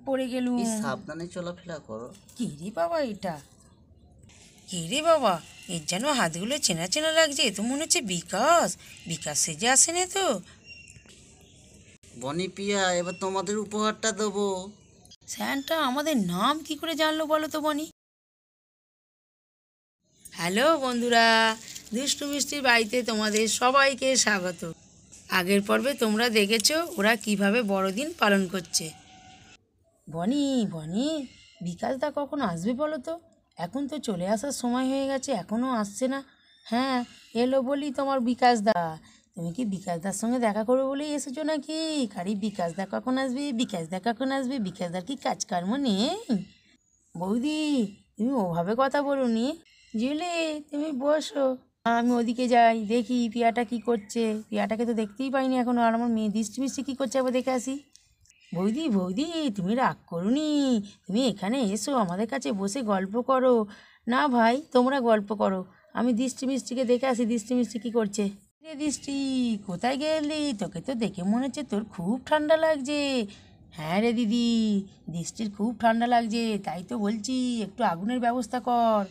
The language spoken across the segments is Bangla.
পড়ে গেলুম। সাবধানে চলাফেরা করো। কি রে বাবা এটা? কি রে বাবা, এর যেন হাতগুলো চেনা চেনা লাগছে। এ তো মনে হচ্ছে বিকাশ। বিকাশ সেজে আসে না তো? বনি পিয়া, এবার তোমাদের উপহারটা দেবো। স্যান্টা আমাদের নাম কি করে জানলো বলো তো বনি? হ্যালো বন্ধুরা, দুষ্টু মিষ্টির বাড়িতে তোমাদের সবাইকে স্বাগত। আগের পর্বে তোমরা দেখেছো ওরা কিভাবে বড়দিন পালন করছে। বনি বনি, বিকাশদা কখন আসবে বলো তো? এখন তো চলে আসার সময় হয়ে গেছে, এখনও আসছে না। হ্যাঁ, এলো বলি তোমার বিকাশদা। তুমি কি বিকাশদার সঙ্গে দেখা করবে বলেই এসেছো নাকি? খালি বিকাশদা কখন আসবে, বিকাশদা কখন আসবে, বিকাশদার কি কাজকর্ম নেই? বৌদি, তুমি ওভাবে কথা বলুনি। জুলি, তুমি বসো, আমি ওদিকে যাই, দেখি পিয়াটা কি করছে। পিয়াটাকে তো দেখতেই পাইনি এখনো, আর আমার মেয়ে দৃষ্টি মিষ্টি কী করছে একবার দেখে আসি। বৌদি বৌদি, তুমি রাগ করোনি, তুমি এখানে এসো, আমাদের কাছে বসে গল্প করো। না ভাই, তোমরা গল্প করো, আমি দৃষ্টি মিষ্টিকে দেখে আসি দৃষ্টি মিষ্টি কী করছে। রে দৃষ্টি, কোথায় গেলি? তোকে তো দেখে মনে হচ্ছে তোর খুব ঠান্ডা লাগছে। হ্যাঁ রে দিদি, দৃষ্টির খুব ঠান্ডা লাগছে, তাই তো বলছি একটু আগুনের ব্যবস্থা কর।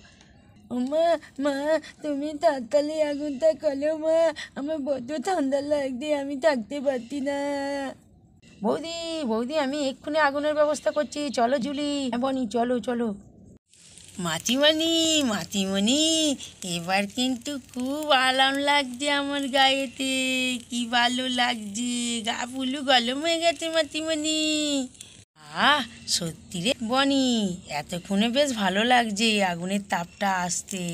মা, মা, তুমি তাড়াতাড়ি আগুনটা করো মা, আমার বড্ড ঠান্ডা লাগছে, আমি থাকতে পারছি না। বৌদি বৌদি, আমি এক্ষুনি আগুনের ব্যবস্থা করছি, চলো জুলি। হ্যাঁ বনি, চলো চলো। মাতিমণি মাতিমণি, এবার কিন্তু খুব আরাম লাগছে আমার গায়েতে, কি ভালো লাগছে, গা পুলু গরম হয়ে গেছে মাতিমণি। আহ, সত্যি রে বনি, এতক্ষণে বেশ ভালো লাগছে আগুনের তাপটা আসতে।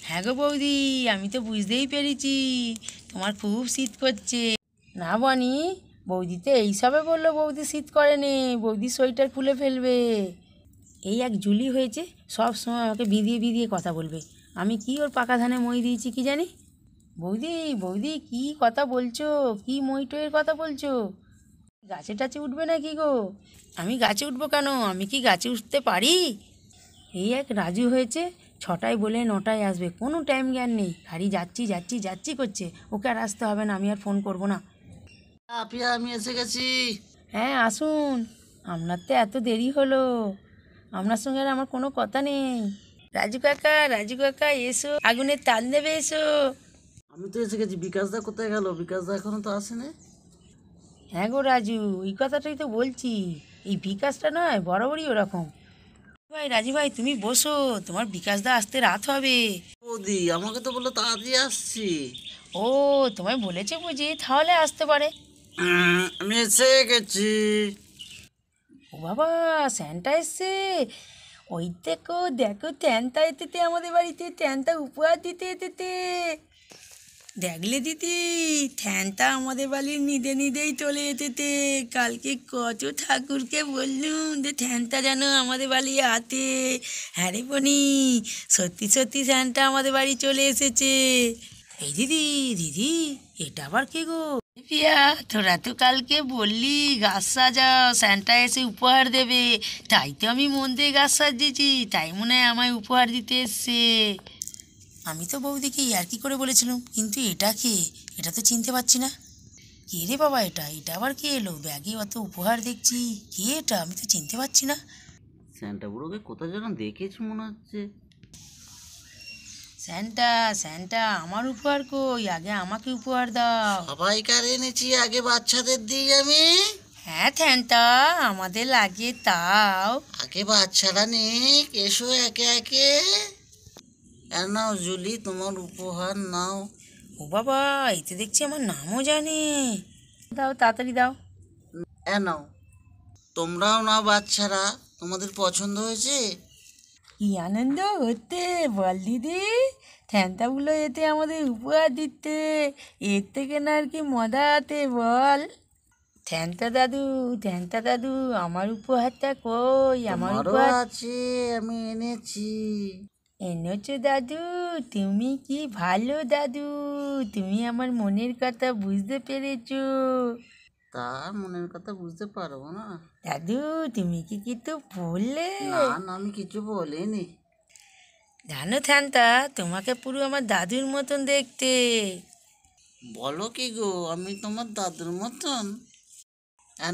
হ্যাঁ গো বৌদি, আমি তো বুঝতেই পেরেছি তোমার খুব শীত করছে। না বনি, বৌদি তো এইসবে বললো বৌদি শীত করে নে, বৌদি সোয়েটার খুলে ফেলবে। এই এক জুলি হয়েছে, সব সময় আমাকে বিধিয়ে বিধিয়ে কথা বলবে। আমি কি ওর পাকা ধানে মই দিয়েছি কি জানি? বৌদি বৌদি, কি কথা বলছো? কি মই টইয়ের কথা বলছো? গাছে টাছে উঠবে না কি গো? আমি গাছে উঠবো কেন? আমি কি গাছে উঠতে পারি? এই এক রাজু হয়েছে, 6টায় বলে 9টায় আসবে, কোনো টাইম জ্ঞান নেই, খালি যাচ্ছি যাচ্ছি যাচ্ছি করছে। ওকে আর আসতে হবে না, আমি আর ফোন করবো না। পিয়া, আমি এসে গেছি। হ্যাঁ আসুন, আপনার তো এত দেরি হলো, আপনার সঙ্গে আর আমার কোনো কথা নেই। রাজু কাকা, রাজু কাকা, এসো, আগুনের তাল দেবে, এসো। আমি তো এসে গেছি। বিকাশদা কোথায় গেল? বিকাশদা এখনো তো আসেনি। হ্যাঁ গো রাজু, ওই কথাটাই তো বলছি, এই বিকাশটা নয় বরাবরই ওরকম। ভাই রাজু ভাই, তুমি বসো, তোমার বিকাশদা আসতে রাত হবে। বৌদি, আমাকে তো বললো তাড়াতাড়ি আসছি। ও, তোমায় বলেছে বুঝি, তাহলে আসতে পারে। আমি এসে গেছি। ও বাবা, স্যান্টা এসছে। ওই দেখো দেখো, ট্যান্টা এতেতে আমাদের বাড়িতে, ট্যান্টা উপহার দিতে এতেতে। দেখলে দিদি, থ্যানটা আমাদের বাড়ির নিদে নিদেই চলে যেতেতে। কালকে কত ঠাকুরকে বললুম যে থ্যানটা যেন আমাদের বাড়ি আতে। হ্যাঁ রে বনি, সত্যি সত্যি থ্যানটা আমাদের বাড়ি চলে এসেছে। এই দিদি, দিদি, এটা আবার কে গো? পিয়া, তোরা তো কালকে বললি গাছ সাজাও, স্যান্টা এসে উপহার দেবে, তাই তো আমি মন দিয়ে গাছ সাজিয়েছি, তাই মনে হয় আমায় উপহার দিতে এসছে। আমি তো বৌদিকে ইয়ার্কি করে বলেছিলাম, কিন্তু এটা কে? এটা তো চিনতে পারছি না। কে রে বাবা এটা? এটা আবার কে এলো? ব্যাগে অত উপহার দেখছি, কে এটা? আমি তো চিনতে পারছি না। স্যান্টা বুড়োকে কোথায় যেন দেখেছি মনে হচ্ছে। স্যান্টা, স্যান্টা, আমার উপহার কই? আগে আমাকে উপহার দাও। সবাইকার এনেছি, আগে বাচ্চাদের দিই আমি। হ্যাঁ থ্যান্টা, আমাদের লাগে তাও। আগে বাচ্চারা নিক, এসো একে একে। নাও জুলি, তোমার উপহার নাও। ও বাবা, এতে দেখছি আমার নামও জানে। দাও তাড়াতাড়ি দাও। নাও, তোমরাও নাও বাচ্চারা, তোমাদের পছন্দ হয়েছে? কি আনন্দ হতে বল দিদি, থ্যান্তাগুলো এতে আমাদের উপহার দিতে, এর থেকে না আর কি মজা আছে বল। থ্যান্তা দাদু, থ্যান্তা দাদু, আমার উপহারটা কই? আমার তোমারও উপহার আছে, আমি এনেছি। এনেছো দাদু? তুমি কি ভালো দাদু, তুমি আমার মনের কথা বুঝতে পেরেছো। তা মনের কথা বুঝতে পারবো না? দাদু, তুমি কি কিছু বললে? না না, আমি কিছু বলিনি। জানো থ্যান্তা, তোমাকে পুরো আমার দাদুর মতন দেখতে। বলো কি গো, আমি তোমার দাদুর মতন?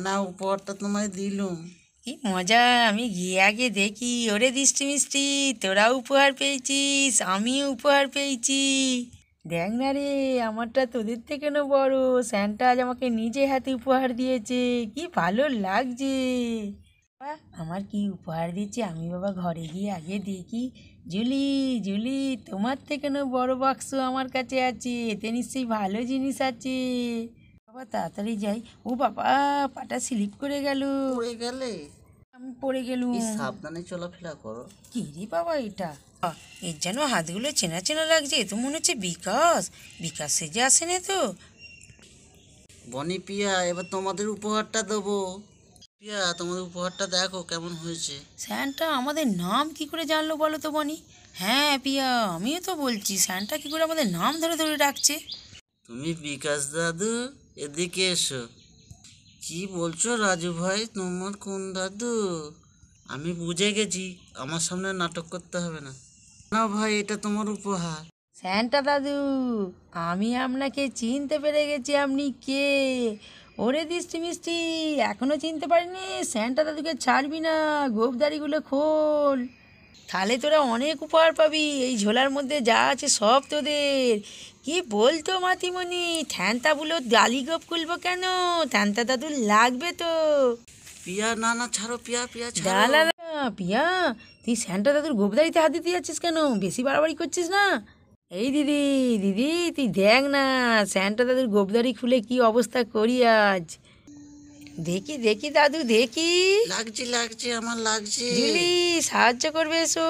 না, উপহারটা তোমায় দিলুম। কি মজা! আমি গিয়ে আগে দেখি। ওরে দৃষ্টি মিষ্টি, তোরা উপহার পেয়েছিস, আমিও উপহার পেয়েছি। দেখ না রে, আমারটা তোদের থেকেও বড়। স্যান্টা আজ আমাকে নিজে হাতে উপহার দিয়েছে, কি ভালো লাগছে। বাহ, আমার কি উপহার দিচ্ছে আমি বাবা ঘরে গিয়ে আগে দেখি। জুলি, জুলি, তোমার থেকেও বড় বাক্স আমার কাছে আছে, এতে নিশ্চয়ই ভালো জিনিস আছে। বাবা তাড়াতাড়ি যাই। ও বাবা, পাটা স্লিপ করে গেল। পড়ে গেলে? আমি পড়ে গেলুম। সাবধানে চলাফেরা করো। কি রে বাবা এটা? এর যেন হাতগুলো চেনা চেনা লাগছে। এ তো মনে হচ্ছে বিকাশ। বিকাশ সেজে আসেনি তো? বনি, পিয়া, এবার তোমাদের উপহারটা দেবো। পিয়া, তোমাদের উপহারটা দেখো কেমন হয়েছে। স্যান্টা আমাদের নাম কি করে জানলো বলো তো বনি? হ্যাঁ পিয়া, আমিও তো বলছি স্যান্টা কি করে আমাদের নাম ধরে ধরে ডাকছে। তুমি বিকাশ দাদু, এদিকে এসো। কি বলছো রাজু ভাই, তোমার কোন দাদু? আমি বুঝে গেছি, আমার সামনে নাটক করতে হবে না। না ভাই, এটা তোমার উপহার। স্যান্টা দাদু, আমি আপনাকে চিনতে পেরে গেছি। আপনি কে? ওরে দৃষ্টি মিষ্টি, এখনো চিনতে পারিনি? স্যান্টা দাদুকে ছাড়বি না, গোফদারিগুলো খোল। তাহলে তোরা অনেক উপহার পাবি। এই ঝোলার মধ্যে যা আছে সব তোদের। কি বলতো মাতিমণি, থ্যান্তাগুলো ডালি গোপ খুলবো কেন? থ্যান্তা দাদুর লাগবে তো। পিয়া, না না, ছাড়ো পিয়া, পিয়া ছাড়ো। দাঁড়া পিয়া, তুই স্যান্টা দাদুর গোবদারিতে হাত দিতে যাচ্ছিস কেন? বেশি বাড়াবাড়ি করছিস না? এই দিদি, দিদি তুই দেখ না, স্যান্টা দাদুর গোবদারি খুলে কি অবস্থা করি আজ। দেখি দেখি দাদু দেখি। লাগছে লাগছে, আমার লাগছে। জুলি, সাহায্য করবে এসো।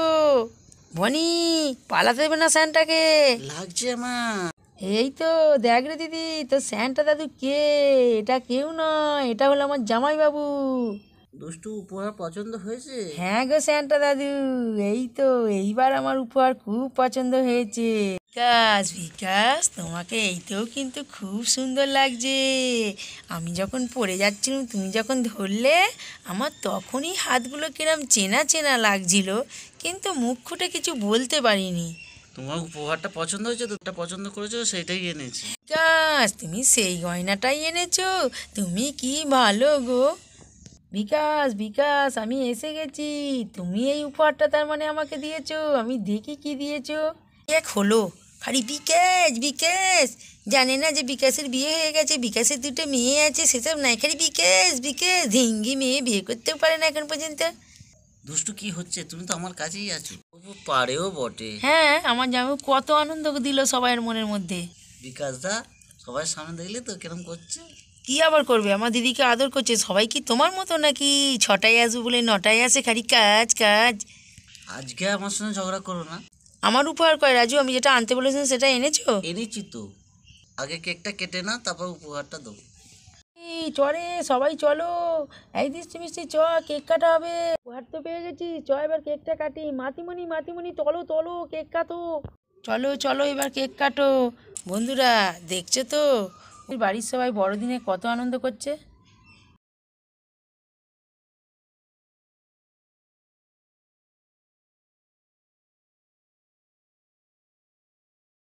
বনি, পালাতে দেবে না স্যান্টাকে। লাগছে আমার। এই তো দেখ রে দিদি, তো স্যান্টা দাদু কে? এটা কেউ নয়, এটা হলো আমার জামাইবাবু। দুষ্টু, উপহার পছন্দ হয়েছে? হ্যাঁ গো স্যান্টা দাদু, এই তো এইবার আমার উপহার খুব পছন্দ হয়েছে। বিকাশ, বিকাশ, তোমাকে এইতেও কিন্তু খুব সুন্দর লাগছে। আমি যখন পড়ে যাচ্ছিলাম তুমি যখন ধরলে, আমার তখনই হাতগুলো কিরম চেনা চেনা লাগছিল, কিন্তু মুখ ফুটে কিছু বলতে পারিনি। তোমার উপহারটা পছন্দ হয়েছে তো, যেটা পছন্দ করেছো সেটাই এনেছি। বিকাশ, তুমি সেই গয়নাটাই এনেছো? তুমি কি ভালো গো। বিকাশ, বিকাশ, আমি এসে গেছি। তুমি এই উপহারটা তার মানে আমাকে দিয়েছো? আমি দেখি কি দিয়েছো। এক হলো খালি বিকাশ বিকাশ। জানে না যে বিকাশের বিয়ে হয়ে গেছে, বিকাশের দুটো মেয়ে আছে, সেসব নাই, খালি বিকাশ বিকাশ। ধিঙ্গি মেয়ে বিয়ে করতেও পারে না এখন পর্যন্ত। দুষ্টু, কি হচ্ছে? তুমি তো আমার কাছেই আছো। ও পারেও বটে। হ্যাঁ, আমার জামাই কত আনন্দ দিল সবাইয়ের মনের মধ্যে। বিকাশ দা, সবার সামনে দেখলে তো কিরম করছে। কি আবার করবে, আমার দিদিকে আদর করছে। সবাই কি তোমার মতো নাকি 6টায় আসবো বলে 9টায় আসে, খালি কাজ কাজ। আজকে আমার সঙ্গে ঝগড়া করো না। আমার উপহার কয় রাজু? আমি যেটা আনতে বলেছিলাম সেটা এনেছো? এনেছি তো। আগে কেকটা কেটে না, তারপর উপহারটা দেবো। এই চরে সবাই চলো, এই দৃষ্টি মিষ্টি চ, কেক কাটা হবে। উপহার তো পেয়ে গেছি, চ এবার কেকটা কাটি। মাতিমণি, মাতিমণি, তলো তলো, কেক কাটো। চলো চলো এবার কেক কাটো। বন্ধুরা দেখছো তো, বাড়ির সবাই বড়দিনে কত আনন্দ করছে।